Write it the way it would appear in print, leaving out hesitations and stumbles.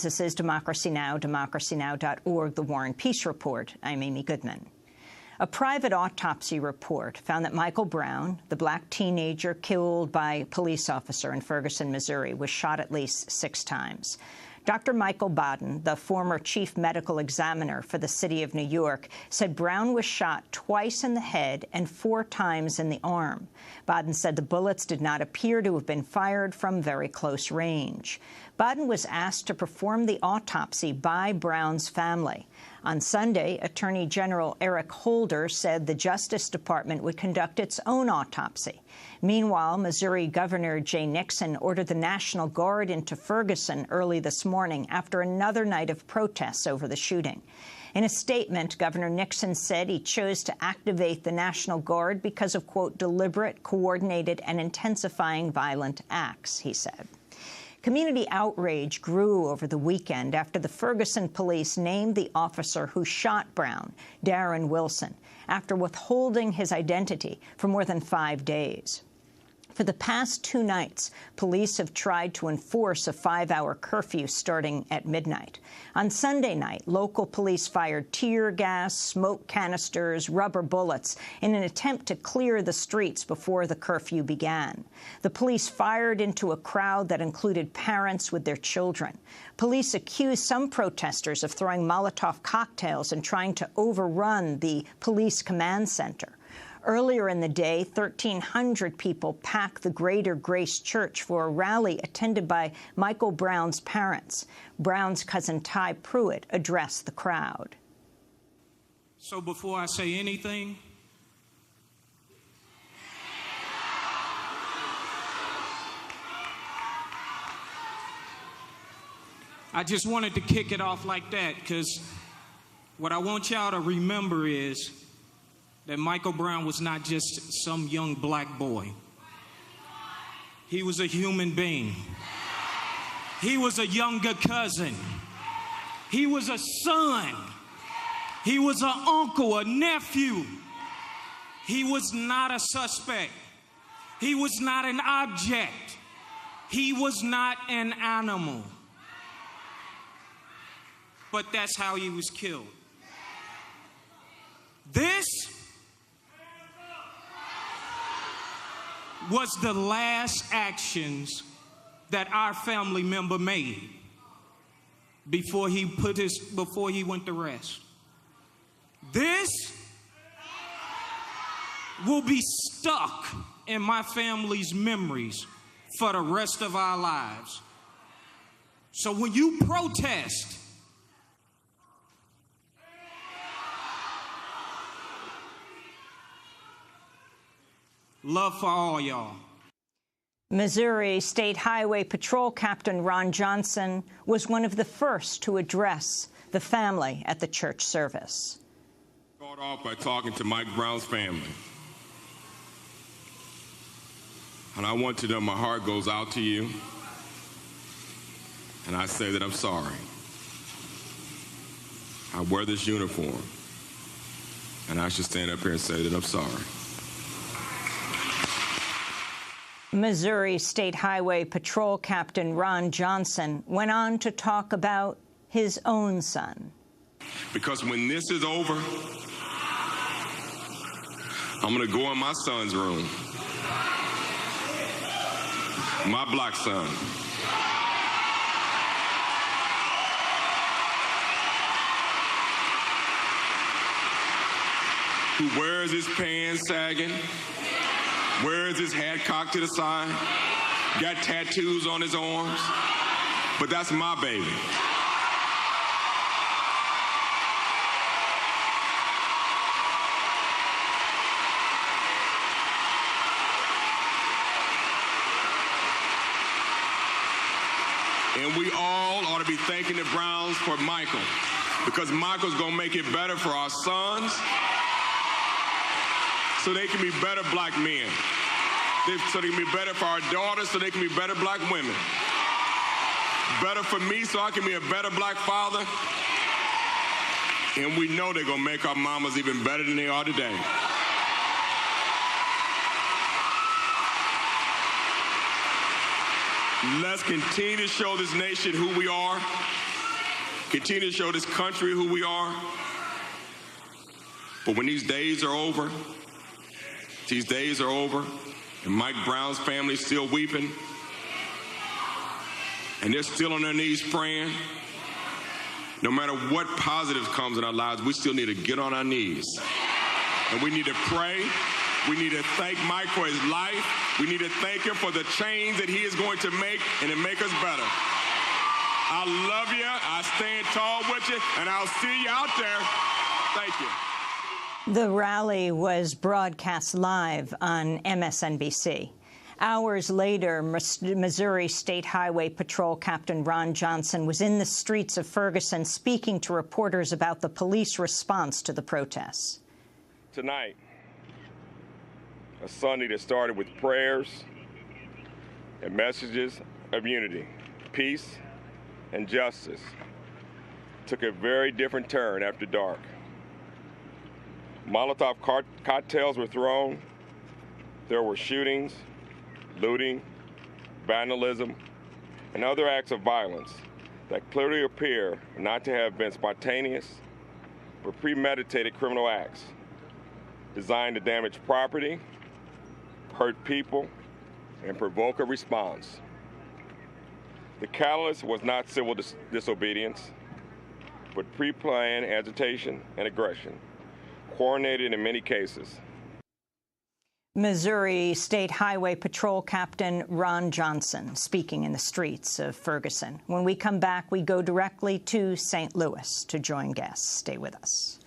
This is Democracy Now!, democracynow.org, The War and Peace Report. I'm Amy Goodman. A private autopsy report found that Michael Brown, the black teenager killed by a police officer in Ferguson, Missouri, was shot at least 6 times. Dr. Michael Baden, the former chief medical examiner for the city of New York, said Brown was shot twice in the head and 4 times in the arm. Baden said the bullets did not appear to have been fired from very close range. Baden was asked to perform the autopsy by Brown's family. On Sunday, Attorney General Eric Holder said the Justice Department would conduct its own autopsy. Meanwhile, Missouri Governor Jay Nixon ordered the National Guard into Ferguson early this morning after another night of protests over the shooting. In a statement, Governor Nixon said he chose to activate the National Guard because of, quote, deliberate, coordinated, and intensifying violent acts, he said. Community outrage grew over the weekend after the Ferguson police named the officer who shot Brown, Darren Wilson, after withholding his identity for more than 5 days. For the past 2 nights, police have tried to enforce a 5-hour curfew starting at midnight. On Sunday night, local police fired tear gas, smoke canisters, rubber bullets in an attempt to clear the streets before the curfew began. The police fired into a crowd that included parents with their children. Police accused some protesters of throwing Molotov cocktails and trying to overrun the police command center. Earlier in the day, 1,300 people packed the Greater Grace Church for a rally attended by Michael Brown's parents. Brown's cousin Ty Pruitt addressed the crowd. So before I say anything, I just wanted to kick it off like that, because what I want y'all to remember is that Michael Brown was not just some young black boy. He was a human being. He was a younger cousin. He was a son. He was an uncle, a nephew. He was not a suspect. He was not an object. He was not an animal. But that's how he was killed. This was the last actions that our family member made before he went to rest. This will be stuck in my family's memories for the rest of our lives. So when you protest, love for all y'all. Missouri State Highway Patrol Captain Ron Johnson was one of the first to address the family at the church service. Start off by talking to Mike Brown's family. And I want you to know my heart goes out to you. And I say that I'm sorry. I wear this uniform. And I should stand up here and say that I'm sorry. Missouri State Highway Patrol Captain Ron Johnson went on to talk about his own son. Because when this is over, I'm going to go in my son's room, my black son, who wears his pants sagging, wears his hat cocked to the side, got tattoos on his arms, but that's my baby. And we all ought to be thanking the Browns for Michael, because Michael's gonna make it better for our sons, so they can be better black men. So they can be better for our daughters, so they can be better black women. Better for me, so I can be a better black father. And we know they're gonna make our mamas even better than they are today. Let's continue to show this nation who we are. continue to show this country who we are. But when these days are over, and Mike Brown's family is still weeping, and they're still on their knees praying, no matter what positive comes in our lives, we still need to get on our knees. And we need to pray. We need to thank Mike for his life. We need to thank him for the change that he is going to make and to make us better. I love you. I stand tall with you, and I'll see you out there. Thank you. The rally was broadcast live on MSNBC. Hours later, Missouri State Highway Patrol Captain Ron Johnson was in the streets of Ferguson speaking to reporters about the police response to the protests. Tonight, a Sunday that started with prayers and messages of unity, peace, and justice, took a very different turn after dark. Molotov cocktails were thrown. There were shootings, looting, vandalism, and other acts of violence that clearly appear not to have been spontaneous, but premeditated criminal acts designed to damage property, hurt people, and provoke a response. The catalyst was not civil disobedience, but pre-planned agitation and aggression, coordinated in many cases. Missouri State Highway Patrol Captain Ron Johnson speaking in the streets of Ferguson. When we come back, we go directly to St. Louis to join guests. Stay with us.